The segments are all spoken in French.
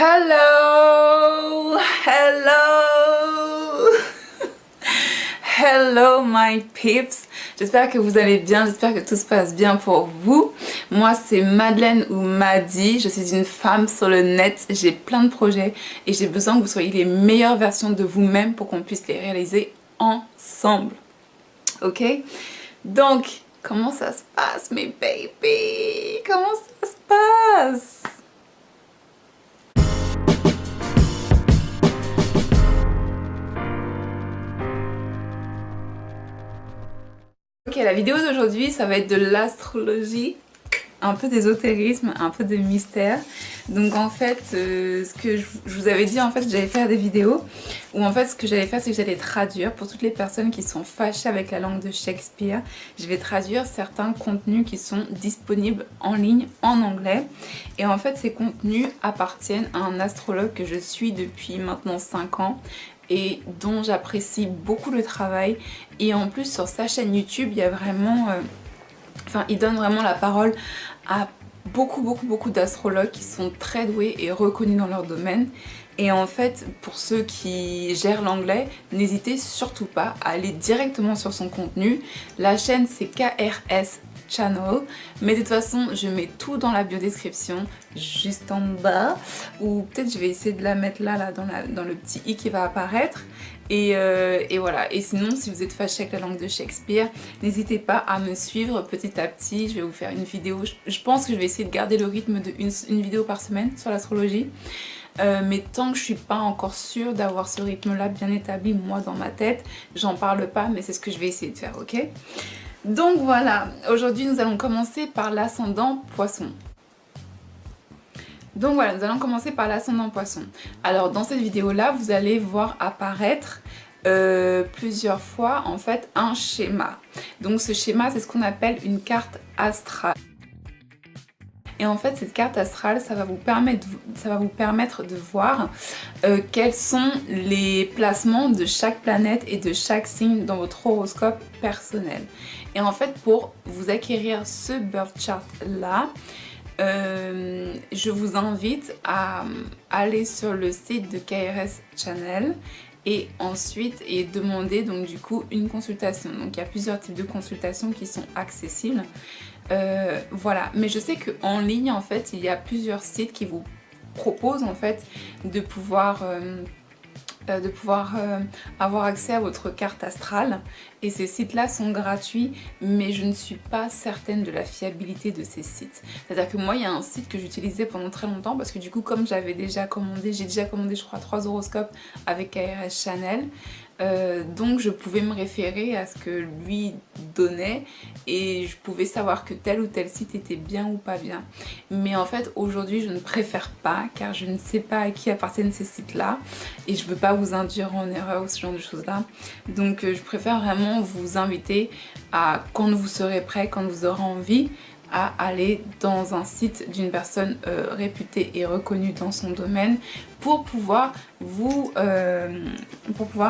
Hello, hello, hello my peeps. J'espère que vous allez bien, j'espère que tout se passe bien pour vous. Moi c'est Madeleine ou Madi, je suis une femme sur le net, j'ai plein de projets et j'ai besoin que vous soyez les meilleures versions de vous-même pour qu'on puisse les réaliser ensemble. Ok? Donc, comment ça se passe mes baby? Comment ça se passe? Ok, la vidéo d'aujourd'hui, ça va être de l'astrologie, un peu d'ésotérisme, un peu de mystère. Donc en fait, ce que je vous avais dit, en fait, j'allais faire des vidéos où en fait, ce que j'allais faire, c'est que j'allais traduire pour toutes les personnes qui sont fâchées avec la langue de Shakespeare. Je vais traduire certains contenus qui sont disponibles en ligne en anglais. Et en fait, ces contenus appartiennent à un astrologue que je suis depuis maintenant 5 ans. Et dont j'apprécie beaucoup le travail. Et en plus sur sa chaîne YouTube, il y a vraiment... il donne vraiment la parole à beaucoup d'astrologues qui sont très doués et reconnus dans leur domaine. Et en fait, pour ceux qui gèrent l'anglais, n'hésitez surtout pas à aller directement sur son contenu. La chaîne c'est KRS Channel, mais de toute façon je mets tout dans la biodescription juste en bas, ou peut-être je vais essayer de la mettre là dans le petit i qui va apparaître. Et voilà, et sinon si vous êtes fâché avec la langue de Shakespeare, n'hésitez pas à me suivre petit à petit. Je vais vous faire une vidéo, je pense que je vais essayer de garder le rythme de une vidéo par semaine sur l'astrologie. Mais tant que je suis pas encore sûre d'avoir ce rythme là bien établi moi dans ma tête, j'en parle pas, mais c'est ce que je vais essayer de faire, ok? Donc voilà, aujourd'hui nous allons commencer par l'ascendant poisson. Donc voilà, nous allons commencer par l'ascendant poisson. Alors dans cette vidéo là, vous allez voir apparaître plusieurs fois en fait un schéma. Donc ce schéma, c'est ce qu'on appelle une carte astrale. Et en fait cette carte astrale, ça va vous permettre de voir quels sont les placements de chaque planète et de chaque signe dans votre horoscope personnel. Et en fait, pour vous acquérir ce birth chart là, je vous invite à aller sur le site de KRS Channel et ensuite demander donc du coup une consultation. Donc il y a plusieurs types de consultations qui sont accessibles. Voilà, mais je sais qu'en ligne en fait il y a plusieurs sites qui vous proposent en fait de pouvoir avoir accès à votre carte astrale, et ces sites là sont gratuits, mais je ne suis pas certaine de la fiabilité de ces sites. C'est à dire que moi il y a un site que j'utilisais pendant très longtemps parce que du coup comme j'ai déjà commandé je crois 3 horoscopes avec KRS Channel, donc je pouvais me référer à ce que lui donnait et je pouvais savoir que tel ou tel site était bien ou pas bien. Mais en fait aujourd'hui je ne préfère pas, car je ne sais pas à qui appartiennent ces sites là et je veux pas vous induire en erreur ou ce genre de choses là. Donc je préfère vraiment vous inviter à, quand vous serez prêt, quand vous aurez envie, à aller dans un site d'une personne réputée et reconnue dans son domaine pour pouvoir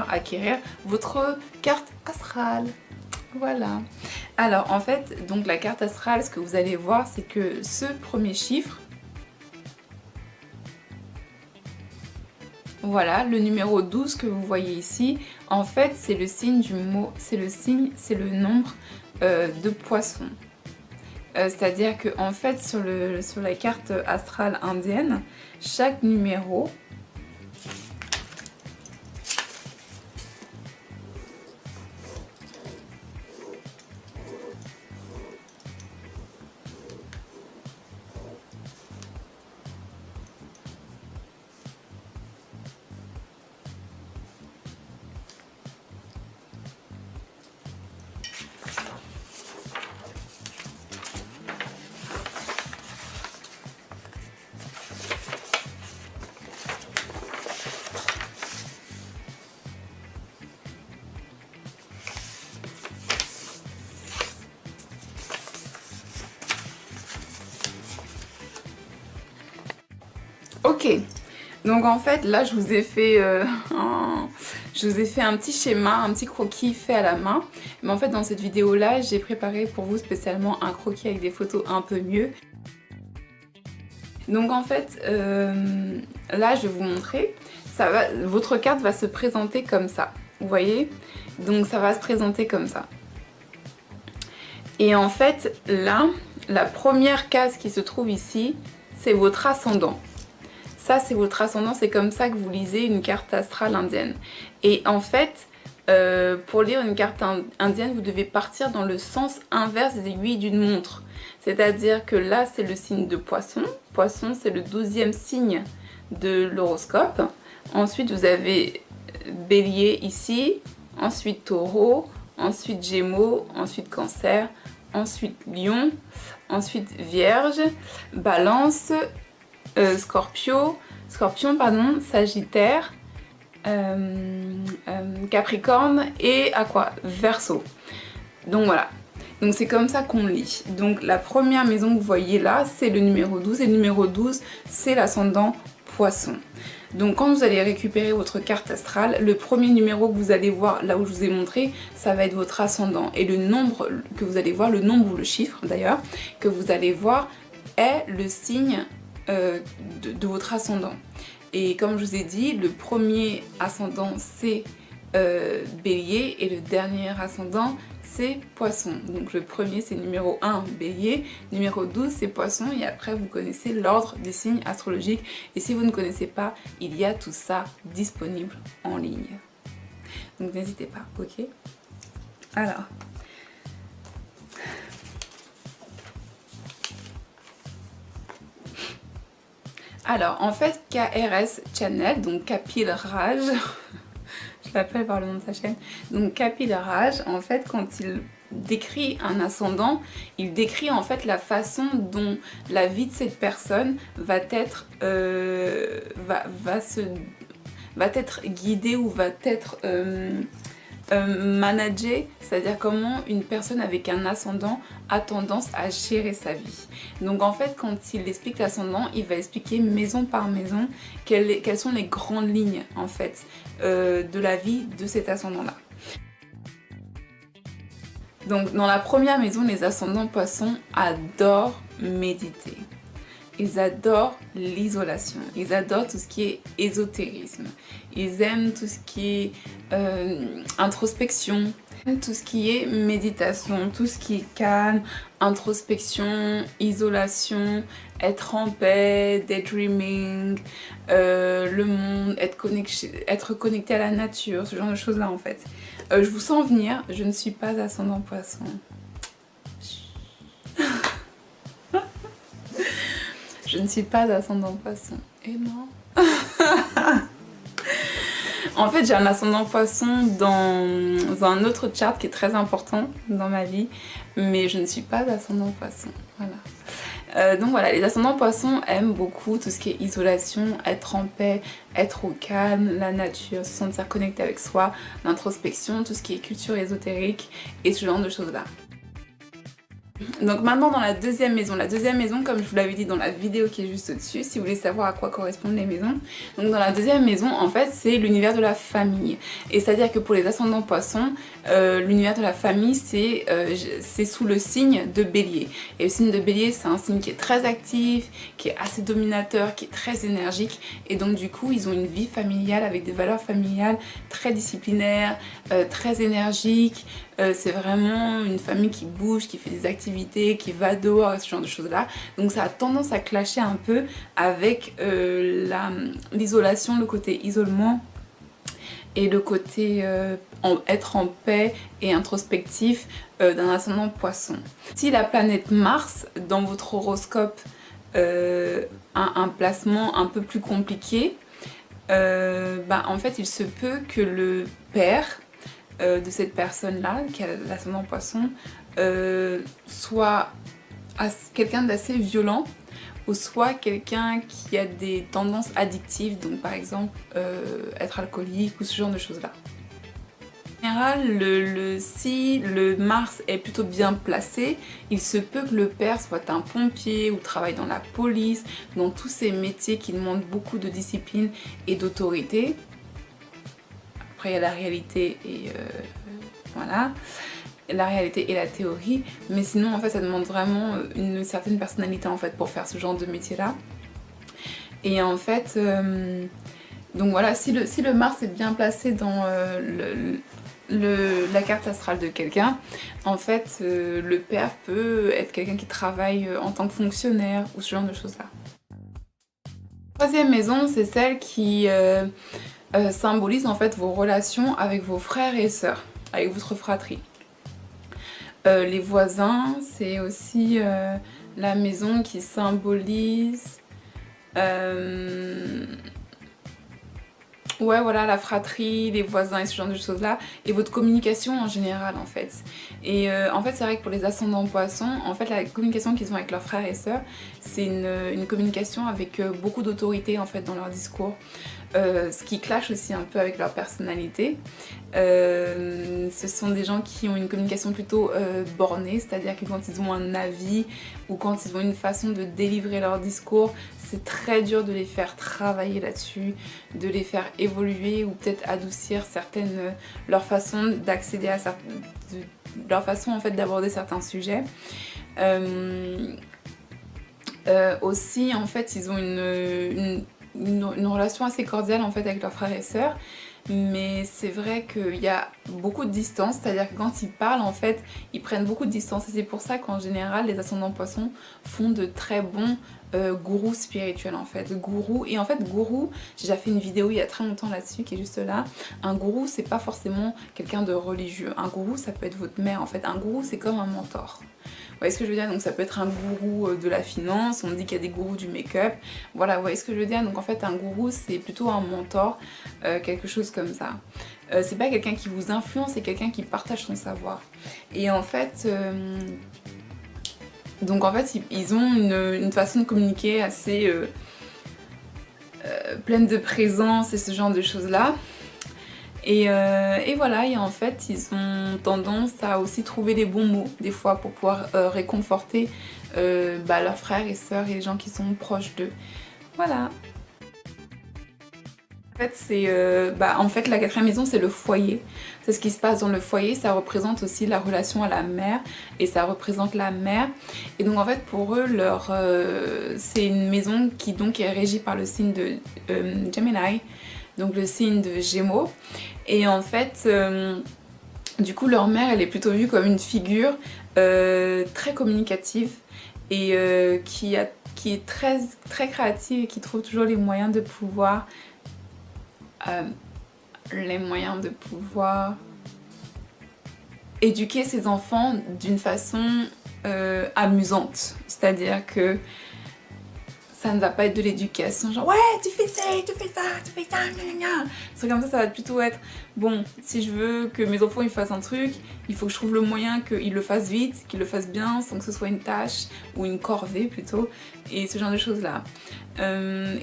acquérir votre carte astrale. Voilà. Alors en fait, donc la carte astrale, ce que vous allez voir, c'est que ce premier chiffre, voilà, le numéro 12 que vous voyez ici, en fait c'est le signe du mot, c'est le nombre de poisson. C'est-à-dire que en fait sur la carte astrale indienne, chaque numéro Ok, donc en fait là je vous ai fait un petit schéma, un petit croquis fait à la main. Mais en fait dans cette vidéo là j'ai préparé pour vous spécialement un croquis avec des photos un peu mieux. Donc en fait, là je vais vous montrer, votre carte va se présenter comme ça, vous voyez? Donc ça va se présenter comme ça. Et en fait, là, la première case qui se trouve ici, c'est votre ascendant. Ça, c'est votre ascendant, c'est comme ça que vous lisez une carte astrale indienne. Et en fait, pour lire une carte indienne, vous devez partir dans le sens inverse des aiguilles d'une montre. C'est-à-dire que là, c'est le signe de Poisson. Poisson, c'est le 12e signe de l'horoscope. Ensuite, vous avez Bélier ici, ensuite Taureau, ensuite Gémeaux, ensuite Cancer, ensuite Lion, ensuite Vierge, Balance, Scorpion, Sagittaire, Capricorne et à quoi? Verseau. Donc voilà. Donc c'est comme ça qu'on lit. Donc la première maison que vous voyez là, c'est le numéro 12 et le numéro 12, c'est l'ascendant Poisson. Donc quand vous allez récupérer votre carte astrale, le premier numéro que vous allez voir, là où je vous ai montré, ça va être votre ascendant. Et le nombre que vous allez voir, le nombre ou le chiffre d'ailleurs, que vous allez voir est le signe de votre ascendant. Et comme je vous ai dit, le premier ascendant c'est Bélier et le dernier ascendant c'est Poisson. Donc le premier c'est numéro 1 Bélier, numéro 12 c'est Poisson et après vous connaissez l'ordre des signes astrologiques. Et si vous ne connaissez pas, il y a tout ça disponible en ligne. Donc n'hésitez pas, ok? Alors en fait KRS Channel, donc Kapil Raj, je l'appelle par le nom de sa chaîne, donc Kapil Raj, en fait quand il décrit un ascendant, il décrit en fait la façon dont la vie de cette personne va être, va être guidée ou va être manager, c'est-à-dire comment une personne avec un ascendant a tendance à gérer sa vie. Donc en fait quand il explique l'ascendant, il va expliquer maison par maison quelles sont les grandes lignes en fait de la vie de cet ascendant-là. Donc dans la première maison, les ascendants Poissons adorent méditer. Ils adorent l'isolation, ils adorent tout ce qui est ésotérisme, ils aiment tout ce qui est introspection, tout ce qui est méditation, tout ce qui est calme, introspection, isolation, être en paix, daydreaming, le monde, être connecté à la nature, ce genre de choses là en fait. Je vous sens venir, je ne suis pas ascendant Poisson. Je ne suis pas ascendant Poisson. Et non. En fait, j'ai un ascendant Poisson dans un autre chart qui est très important dans ma vie, mais je ne suis pas ascendant Poisson. Voilà. Donc voilà, les ascendants Poissons aiment beaucoup tout ce qui est isolation, être en paix, être au calme, la nature, se sentir connecté avec soi, l'introspection, tout ce qui est culture ésotérique et ce genre de choses-là. Donc maintenant dans la deuxième maison comme je vous l'avais dit dans la vidéo qui est juste au-dessus, si vous voulez savoir à quoi correspondent les maisons. Donc dans la deuxième maison en fait c'est l'univers de la famille. Et c'est-à-dire que pour les ascendants Poissons, l'univers de la famille c'est sous le signe de Bélier. Et le signe de Bélier c'est un signe qui est très actif, qui est assez dominateur, qui est très énergique. Et donc du coup ils ont une vie familiale avec des valeurs familiales très disciplinaires, très énergiques. C'est vraiment une famille qui bouge, qui fait des activités, qui va dehors et ce genre de choses là. Donc ça a tendance à clasher un peu avec l'isolation, le côté isolement et le côté être en paix et introspectif d'un ascendant Poisson. Si la planète Mars dans votre horoscope a un placement un peu plus compliqué, en fait il se peut que le père de cette personne-là, qui a l'ascendant Poisson, soit quelqu'un d'assez violent ou soit quelqu'un qui a des tendances addictives, donc par exemple être alcoolique ou ce genre de choses-là. En général, si le Mars est plutôt bien placé, il se peut que le père soit un pompier ou travaille dans la police, dans tous ces métiers qui demandent beaucoup de discipline et d'autorité. Après il y a la réalité et voilà, la réalité et la théorie, mais sinon en fait ça demande vraiment une certaine personnalité en fait pour faire ce genre de métier là. Et en fait, donc voilà, si le Mars est bien placé dans la carte astrale de quelqu'un, en fait, le père peut être quelqu'un qui travaille en tant que fonctionnaire ou ce genre de choses-là. Troisième maison, c'est celle qui symbolise en fait vos relations avec vos frères et sœurs, avec votre fratrie. Les voisins, c'est aussi la maison qui symbolise ouais, voilà, la fratrie, les voisins et ce genre de choses-là, et votre communication en général, en fait. Et en fait, c'est vrai que pour les ascendants poissons, en fait, la communication qu'ils ont avec leurs frères et sœurs, c'est une communication avec beaucoup d'autorité, en fait, dans leur discours. Ce qui clash aussi un peu avec leur personnalité. Ce sont des gens qui ont une communication plutôt bornée, c'est-à-dire que quand ils ont un avis ou quand ils ont une façon de délivrer leur discours, c'est très dur de les faire travailler là-dessus, de les faire évoluer ou peut-être adoucir certaines leur façon d'accéder à certaines, leur façon en fait d'aborder certains sujets. Aussi en fait ils ont une relation assez cordiale en fait avec leurs frères et sœurs, mais c'est vrai qu'il y a beaucoup de distance, c'est-à-dire que quand ils parlent en fait ils prennent beaucoup de distance, et c'est pour ça qu'en général les ascendants poissons font de très bons gourous spirituels en fait, gourou. Et en fait gourou, j'ai déjà fait une vidéo il y a très longtemps là-dessus qui est juste là. Un gourou c'est pas forcément quelqu'un de religieux, un gourou ça peut être votre mère en fait, un gourou c'est comme un mentor. Vous voyez ce que je veux dire? Donc ça peut être un gourou de la finance, on dit qu'il y a des gourous du make-up, voilà, vous voyez ce que je veux dire? Donc en fait un gourou c'est plutôt un mentor, quelque chose comme ça. C'est pas quelqu'un qui vous influence, c'est quelqu'un qui partage son savoir. Et en fait, donc en fait ils ont une façon de communiquer assez pleine de présence et ce genre de choses là. Et voilà, et en fait ils ont tendance à aussi trouver les bons mots des fois pour pouvoir réconforter leurs frères et sœurs et les gens qui sont proches d'eux. Voilà. En fait la quatrième maison c'est le foyer, c'est ce qui se passe dans le foyer, ça représente aussi la relation à la mère et ça représente la mère. Et donc en fait pour eux c'est une maison qui donc est régie par le signe de Gemini, donc le signe de Gémeaux. Et en fait du coup leur mère elle est plutôt vue comme une figure très communicative et qui est très, très créative et qui trouve toujours les moyens de pouvoir éduquer ses enfants d'une façon amusante. C'est-à-dire que ça ne va pas être de l'éducation, genre ouais tu fais ça, tu fais ça, tu fais ça, gna. C'est comme ça va plutôt être bon, si je veux que mes enfants ils fassent un truc, il faut que je trouve le moyen qu'ils le fassent vite, qu'ils le fassent bien, sans que ce soit une tâche ou une corvée plutôt, et ce genre de choses là.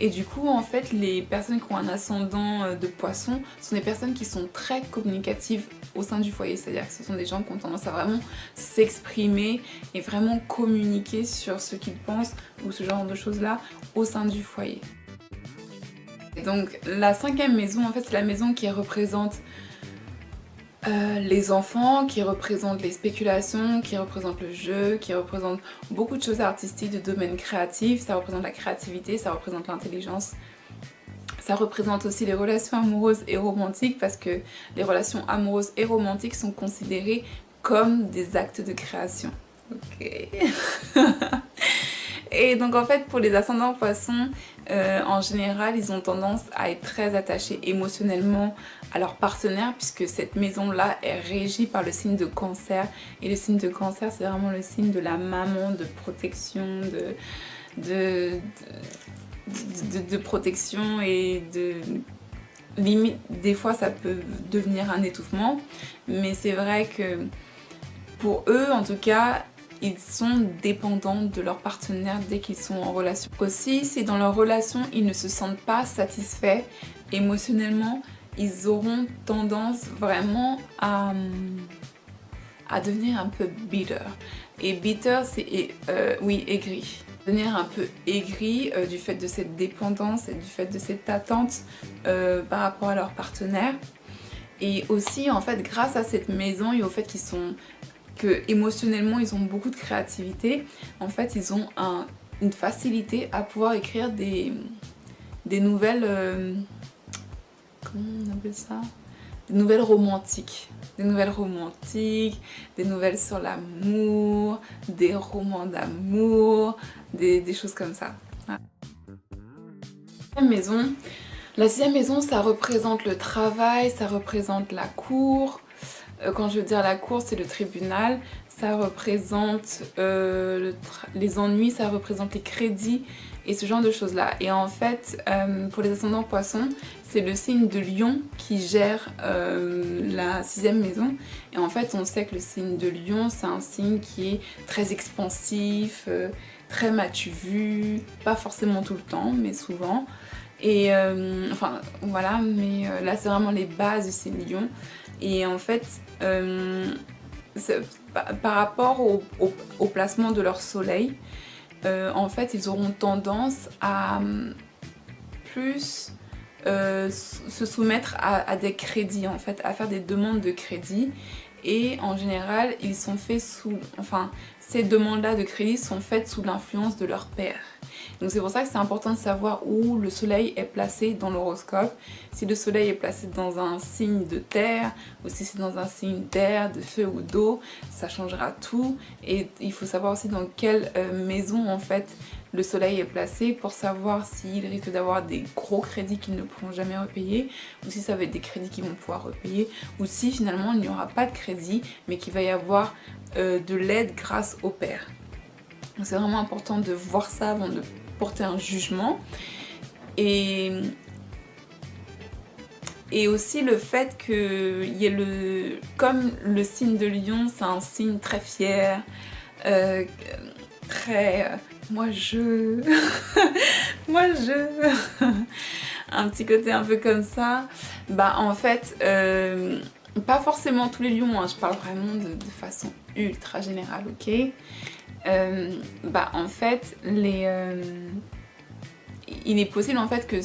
Et du coup en fait les personnes qui ont un ascendant de poisson sont des personnes qui sont très communicatives au sein du foyer, c'est-à-dire que ce sont des gens qui ont tendance à vraiment s'exprimer et vraiment communiquer sur ce qu'ils pensent ou ce genre de choses là au sein du foyer. Et donc la cinquième maison en fait c'est la maison qui représente les enfants, qui représente les spéculations, qui représente le jeu, qui représente beaucoup de choses artistiques, de domaines créatifs, ça représente la créativité, ça représente l'intelligence. Ça représente aussi les relations amoureuses et romantiques parce que les relations amoureuses et romantiques sont considérées comme des actes de création. Ok. Et donc en fait pour les ascendants poissons, en général ils ont tendance à être très attachés émotionnellement à leur partenaire puisque cette maison là est régie par le signe de Cancer, et le signe de Cancer c'est vraiment le signe de la maman, de protection, de protection et de limite des fois ça peut devenir un étouffement, mais c'est vrai que pour eux en tout cas ils sont dépendants de leur partenaire dès qu'ils sont en relation. Aussi, si dans leur relation, ils ne se sentent pas satisfaits émotionnellement, ils auront tendance vraiment à devenir un peu bitter. Et bitter, c'est oui, aigri. Devenir un peu aigri du fait de cette dépendance et du fait de cette attente par rapport à leur partenaire. Et aussi, en fait, grâce à cette maison et au fait qu'ils sont que émotionnellement ils ont beaucoup de créativité, en fait ils ont une facilité à pouvoir écrire des des nouvelles... comment on appelle ça? Des nouvelles romantiques. Des nouvelles romantiques, des nouvelles sur l'amour, des romans d'amour, des choses comme ça. Voilà. Maison. La sixième maison, ça représente le travail, ça représente la cour. Quand je veux dire la cour, c'est le tribunal. Ça représente les ennuis, ça représente les crédits et ce genre de choses-là. Et en fait, pour les ascendants poissons, c'est le signe de Lion qui gère la sixième maison. Et en fait, on sait que le signe de Lion, c'est un signe qui est très expansif, très m'as-tu vu, pas forcément tout le temps, mais souvent. Et enfin, voilà, mais là, c'est vraiment les bases du signe Lion. Et en fait, par rapport au placement de leur soleil, en fait, ils auront tendance à plus se soumettre à des crédits, en fait, à faire des demandes de crédit. Et en général, ils sont faits enfin, ces demandes-là de crédit sont faites sous l'influence de leur père. Donc c'est pour ça que c'est important de savoir où le soleil est placé dans l'horoscope. Si le soleil est placé dans un signe de terre, ou si c'est dans un signe d'air, de feu ou d'eau, ça changera tout. Et il faut savoir aussi dans quelle maison en fait le soleil est placé pour savoir s'il risque d'avoir des gros crédits qu'ils ne pourront jamais repayer, ou si ça va être des crédits qu'ils vont pouvoir repayer, ou si finalement il n'y aura pas de crédit, mais qu'il va y avoir de l'aide grâce au père. Donc c'est vraiment important de voir ça avant de porter un jugement. Et aussi le fait qu'il y ait comme le signe de Lion, c'est un signe très fier, très... moi je... un petit côté un peu comme ça. Bah en fait, pas forcément tous les lions, hein, je parle vraiment de façon ultra générale, ok? Bah en fait, il est possible en fait que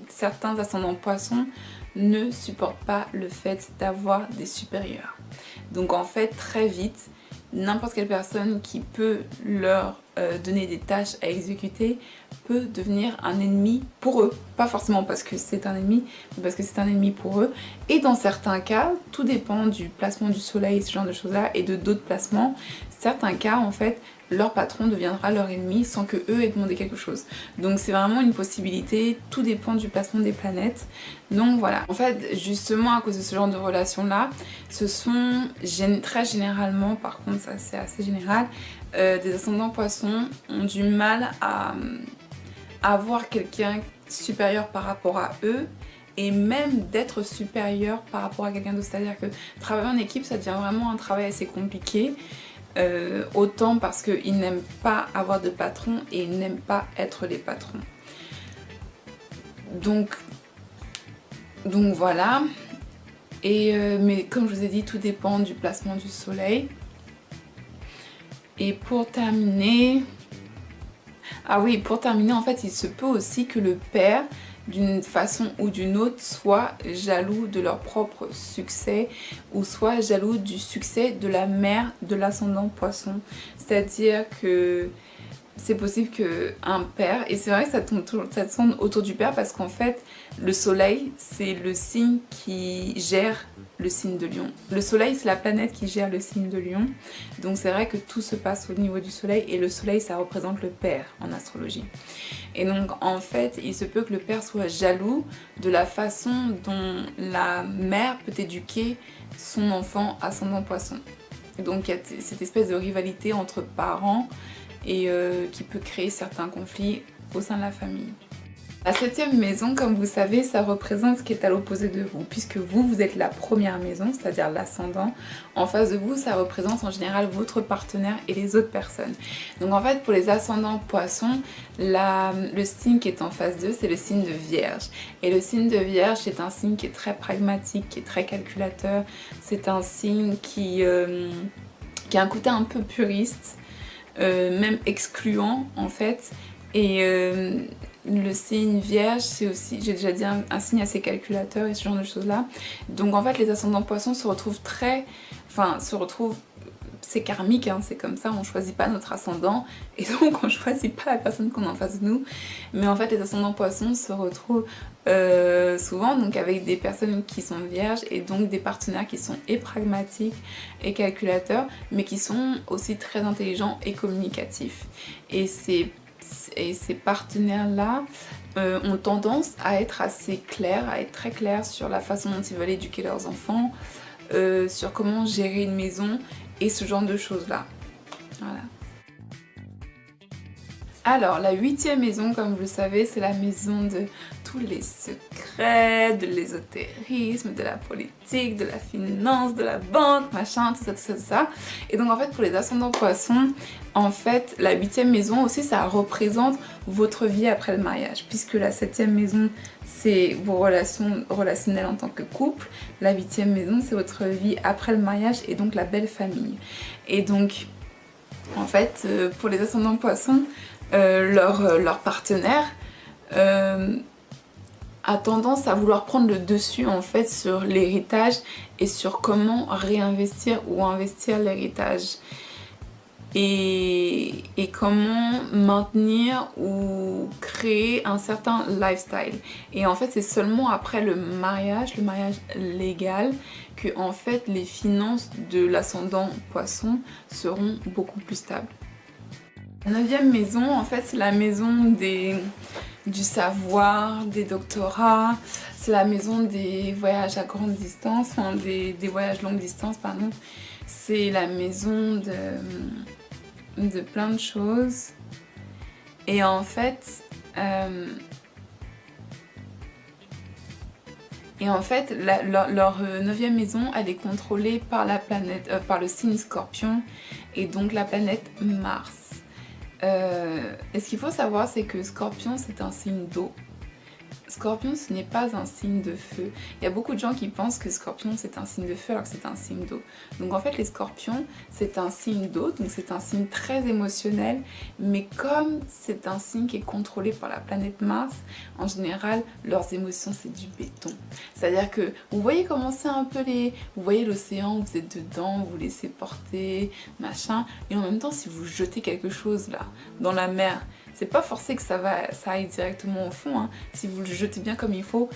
certains ascendants poissons ne supportent pas le fait d'avoir des supérieurs. Donc en fait, très vite, n'importe quelle personne qui peut leur donner des tâches à exécuter peut devenir un ennemi pour eux. Pas forcément parce que c'est un ennemi, mais parce que c'est un ennemi pour eux. Et dans certains cas, tout dépend du placement du soleil, ce genre de choses-là, et de d'autres placements. Certains cas, en fait, leur patron deviendra leur ennemi sans que eux aient demandé quelque chose. Donc c'est vraiment une possibilité, tout dépend du placement des planètes. Donc voilà. En fait, justement à cause de ce genre de relations-là, ce sont très généralement, par contre ça c'est assez général, des ascendants poissons ont du mal à avoir quelqu'un supérieur par rapport à eux, et même d'être supérieur par rapport à quelqu'un d'autre. C'est-à-dire que travailler en équipe, ça devient vraiment un travail assez compliqué. Autant parce qu'ils n'aiment pas avoir de patron et ils n'aiment pas être les patrons. Donc voilà. Mais comme je vous ai dit, tout dépend du placement du soleil. Et pour terminer... Ah oui, pour terminer, en fait, il se peut aussi que le père, d'une façon ou d'une autre, soit jaloux de leur propre succès ou soit jaloux du succès de la mère de l'ascendant poisson. C'est-à-dire que c'est possible qu'un père, et c'est vrai que ça tourne autour du père parce qu'en fait, le soleil, c'est le signe qui gère le signe de Lion. Le soleil, c'est la planète qui gère le signe de Lion. Donc c'est vrai que tout se passe au niveau du soleil, et le soleil, ça représente le père en astrologie. Et donc en fait, il se peut que le père soit jaloux de la façon dont la mère peut éduquer son enfant ascendant poisson. Donc il y a cette espèce de rivalité entre parents et qui peut créer certains conflits au sein de la famille. La septième maison, comme vous savez, ça représente ce qui est à l'opposé de vous, puisque vous êtes la première maison, c'est-à-dire l'ascendant. En face de vous, ça représente en général votre partenaire et les autres personnes. Donc en fait, pour les ascendants poissons, le signe qui est en face d'eux, c'est le signe de Vierge. Et le signe de Vierge, c'est un signe qui est très pragmatique, qui est très calculateur. C'est un signe qui a un côté un peu puriste, même excluant en fait. Et le signe Vierge, c'est aussi, j'ai déjà dit, un signe assez calculateur et ce genre de choses là. Donc en fait les ascendants poissons se retrouvent c'est karmique, hein, c'est comme ça, on choisit pas notre ascendant et donc on choisit pas la personne qu'on a en face de nous. Mais en fait les ascendants poissons se retrouvent souvent donc avec des personnes qui sont vierges et donc des partenaires qui sont et pragmatiques et calculateurs mais qui sont aussi très intelligents et communicatifs. Et ces partenaires là ont tendance à être assez clairs, à être très clairs sur la façon dont ils veulent éduquer leurs enfants, sur comment gérer une maison et ce genre de choses là. Voilà. Alors la 8e maison, comme vous le savez, c'est la maison de tous les secrets, de l'ésotérisme, de la politique, de la finance, de la banque, machin, tout ça, tout ça, tout ça. Et donc en fait pour les ascendants poissons, en fait la 8e maison aussi ça représente votre vie après le mariage, puisque la 7e maison c'est vos relations relationnelles en tant que couple, la 8e maison c'est votre vie après le mariage et donc la belle famille. Et donc en fait pour les ascendants poissons, leur partenaire a tendance à vouloir prendre le dessus en fait sur l'héritage et sur comment réinvestir ou investir l'héritage et comment maintenir ou créer un certain lifestyle. Et en fait c'est seulement après le mariage légal, que en fait les finances de l'ascendant poisson seront beaucoup plus stables. La 9e maison, en fait, c'est la maison du savoir, des doctorats, c'est la maison des voyages à grande distance, enfin des voyages longue distance, pardon. C'est la maison de plein de choses. Et en fait, leur 9e maison, elle est contrôlée par la planète, par le signe Scorpion et donc la planète Mars. Et ce qu'il faut savoir, c'est que Scorpion, c'est un signe d'eau. Scorpion, ce n'est pas un signe de feu. Il y a beaucoup de gens qui pensent que Scorpion, c'est un signe de feu alors que c'est un signe d'eau. Donc en fait, les Scorpions, c'est un signe d'eau, donc c'est un signe très émotionnel. Mais comme c'est un signe qui est contrôlé par la planète Mars, en général, leurs émotions, c'est du béton. C'est-à-dire que vous voyez comment c'est un peu vous voyez l'océan, vous êtes dedans, vous vous laissez porter, machin. Et en même temps, si vous jetez quelque chose là, dans la mer, c'est pas forcé que ça aille directement au fond, hein. Si vous le jetez bien comme il faut,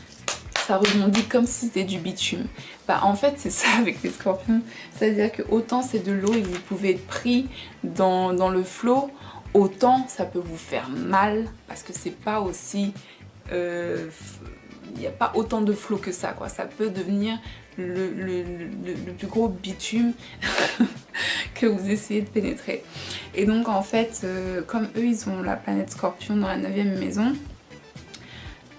ça rebondit comme si c'était du bitume. Bah en fait c'est ça avec les scorpions, c'est-à-dire que autant c'est de l'eau et vous pouvez être pris dans le flot, autant ça peut vous faire mal parce que c'est pas aussi... il n'y a pas autant de flot que ça, quoi. Ça peut devenir le plus gros bitume que vous essayez de pénétrer. Et donc en fait, comme eux ils ont la planète Scorpion dans la 9e maison,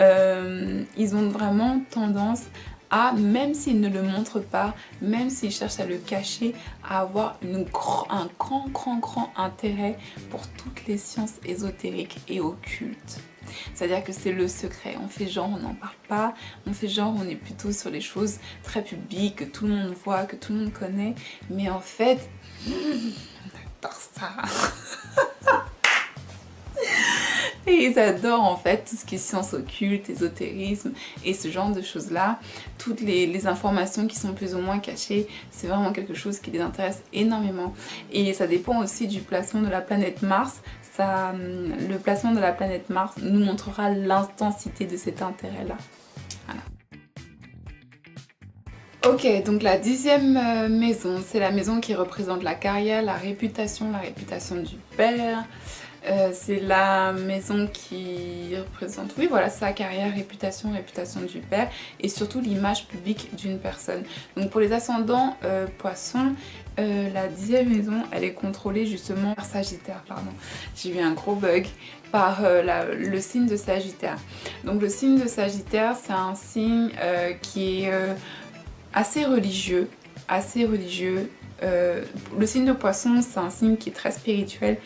ils ont vraiment tendance à, même s'ils ne le montrent pas, même s'ils cherchent à le cacher, à avoir un grand intérêt pour toutes les sciences ésotériques et occultes. C'est-à-dire que c'est le secret, on fait genre on n'en parle pas, on fait genre on est plutôt sur les choses très publiques, que tout le monde voit, que tout le monde connaît, mais en fait, on adore ça. Et ils adorent en fait tout ce qui est sciences occultes, ésotérisme et ce genre de choses là. Toutes les informations qui sont plus ou moins cachées, c'est vraiment quelque chose qui les intéresse énormément. Et ça dépend aussi du placement de la planète Mars. Le placement de la planète Mars nous montrera l'intensité de cet intérêt là. Voilà. Ok, donc la 10e maison, c'est la maison qui représente la carrière, la réputation du père. C'est la maison qui représente, oui voilà, sa carrière, réputation du père et surtout l'image publique d'une personne. Donc pour les ascendants poissons, la 10e maison, elle est contrôlée justement par Sagittaire, pardon, j'ai eu un gros bug, par le signe de Sagittaire. Donc le signe de Sagittaire, c'est un signe qui est assez religieux. Le signe de Poisson, c'est un signe qui est très spirituel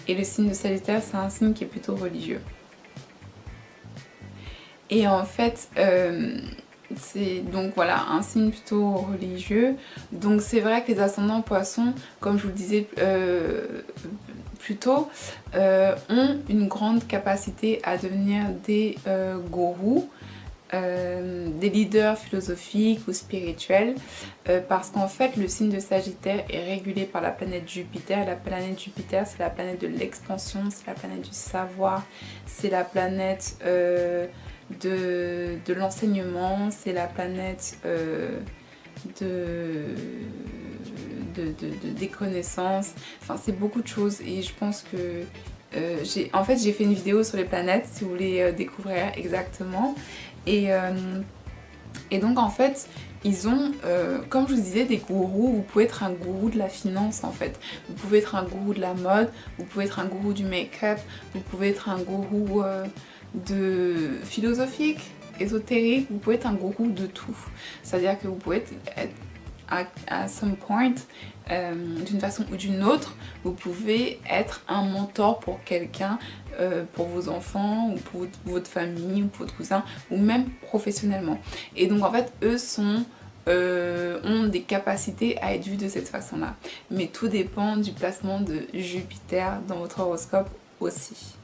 et le signe de Sagittaire, c'est un signe qui est plutôt religieux. Et en fait, c'est donc voilà, un signe plutôt religieux. Donc c'est vrai que les ascendants Poissons, comme je vous le disais plus tôt, ont une grande capacité à devenir des gourous, des leaders philosophiques ou spirituels, parce qu'en fait le signe de Sagittaire est régulé par la planète Jupiter. La planète Jupiter, c'est la planète de l'expansion, c'est la planète du savoir, c'est la planète de l'enseignement, c'est la planète des connaissances, enfin c'est beaucoup de choses. Et je pense que j'ai fait une vidéo sur les planètes si vous voulez découvrir exactement. Et donc en fait ils ont, comme je vous disais, des gourous. Vous pouvez être un gourou de la finance en fait, vous pouvez être un gourou de la mode, vous pouvez être un gourou du make-up, vous pouvez être un gourou de philosophique, ésotérique, vous pouvez être un gourou de tout. C'est-à-dire que vous pouvez être à some point, d'une façon ou d'une autre, vous pouvez être un mentor pour quelqu'un, pour vos enfants ou pour votre famille ou pour votre cousin, ou même professionnellement. Et donc en fait eux ont des capacités à être vus de cette façon là, mais tout dépend du placement de Jupiter dans votre horoscope aussi.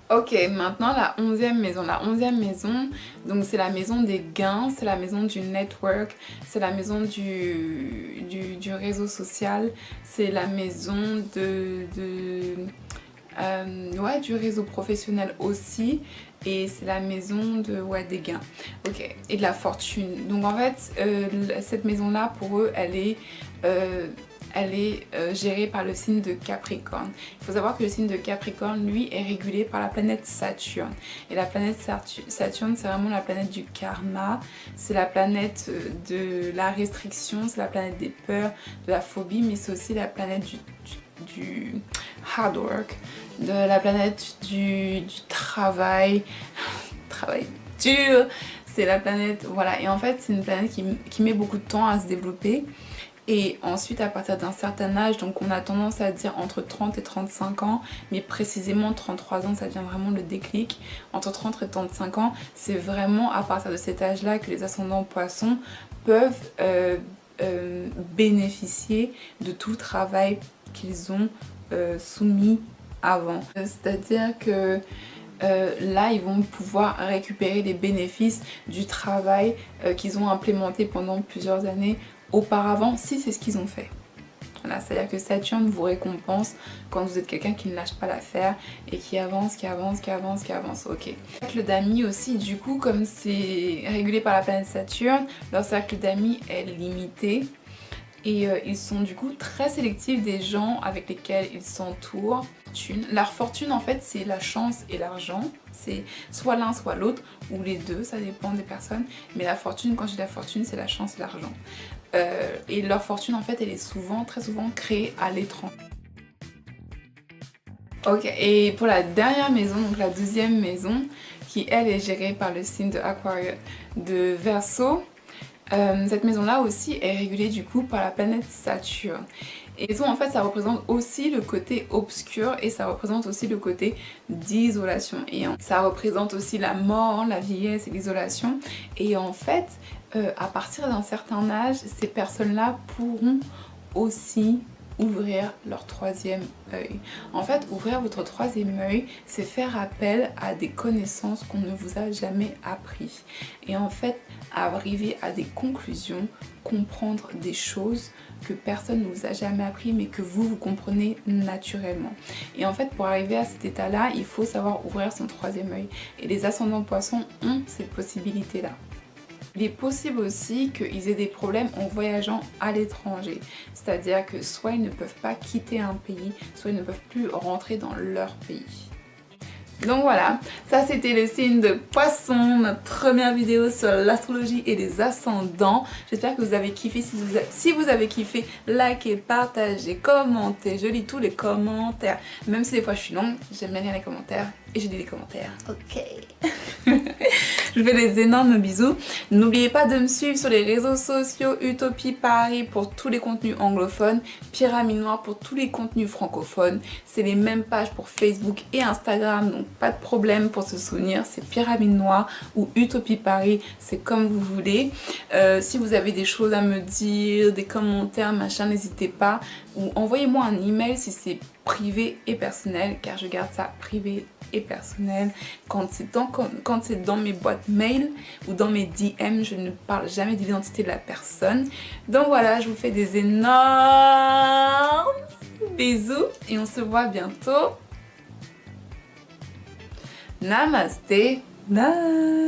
Ok, maintenant la 11e maison. La 11e maison, donc c'est la maison des gains, c'est la maison du network, c'est la maison du réseau social, c'est la maison du réseau professionnel aussi, et c'est la maison des gains. Ok, et de la fortune. Donc en fait, cette maison-là, pour eux, elle est gérée par le signe de Capricorne. Il faut savoir que le signe de Capricorne, lui, est régulé par la planète Saturne. Et la planète Saturne, c'est vraiment la planète du karma, c'est la planète de la restriction, c'est la planète des peurs, de la phobie, mais c'est aussi la planète du hard work, de la planète du travail, travail dur. C'est la planète, voilà. Et en fait, c'est une planète qui met beaucoup de temps à se développer. Et ensuite, à partir d'un certain âge, donc on a tendance à dire entre 30 et 35 ans, mais précisément 33 ans, ça devient vraiment le déclic. Entre 30 et 35 ans, c'est vraiment à partir de cet âge-là que les ascendants poissons peuvent bénéficier de tout le travail qu'ils ont soumis avant. C'est-à-dire que là, ils vont pouvoir récupérer les bénéfices du travail qu'ils ont implémenté pendant plusieurs années auparavant, si c'est ce qu'ils ont fait. Voilà, c'est-à-dire que Saturne vous récompense quand vous êtes quelqu'un qui ne lâche pas l'affaire et qui avance, ok. Le cercle d'amis aussi, du coup, comme c'est régulé par la planète Saturne, leur cercle d'amis est limité. Et ils sont du coup très sélectifs des gens avec lesquels ils s'entourent. Leur fortune en fait c'est la chance et l'argent, c'est soit l'un soit l'autre ou les deux, ça dépend des personnes. Mais la fortune, quand je dis la fortune, c'est la chance et l'argent. Et leur fortune en fait elle est très souvent créée à l'étranger. Ok, et pour la dernière maison, donc la 12e maison, qui elle est gérée par le signe de Verseau. Cette maison-là aussi est régulée du coup par la planète Saturne. Et en fait, ça représente aussi le côté obscur et ça représente aussi le côté d'isolation. Et ça représente aussi la mort, la vieillesse et l'isolation. Et en fait, à partir d'un certain âge, ces personnes-là pourront aussi ouvrir leur troisième œil. En fait, ouvrir votre troisième œil, c'est faire appel à des connaissances qu'on ne vous a jamais appris. Et en fait, arriver à des conclusions, comprendre des choses que personne ne vous a jamais appris mais que vous comprenez naturellement. Et en fait, pour arriver à cet état-là, il faut savoir ouvrir son troisième œil. Et les ascendants poissons ont cette possibilité-là. Il est possible aussi qu'ils aient des problèmes en voyageant à l'étranger. C'est-à-dire que soit ils ne peuvent pas quitter un pays, soit ils ne peuvent plus rentrer dans leur pays. Donc voilà, ça c'était le signe de Poisson, notre première vidéo sur l'astrologie et les ascendants. J'espère que vous avez kiffé. Si vous avez kiffé, likez, partagez, commentez. Je lis tous les commentaires. Même si des fois je suis longue, j'aime bien lire les commentaires et je lis les commentaires. Ok. Je vous fais des énormes bisous. N'oubliez pas de me suivre sur les réseaux sociaux, Utopie Paris pour tous les contenus anglophones, Pyramide Noire pour tous les contenus francophones. C'est les mêmes pages pour Facebook et Instagram, donc pas de problème pour se souvenir. C'est Pyramide Noire ou Utopie Paris, c'est comme vous voulez. Si vous avez des choses à me dire, des commentaires, machin, n'hésitez pas. Ou envoyez-moi un email si c'est privé et personnel, car je garde ça privé et personnel. Quand c'est dans mes boîtes mail ou dans mes DM, je ne parle jamais de l'identité de la personne. Donc voilà, je vous fais des énormes bisous et on se voit bientôt. Namasté. Bye.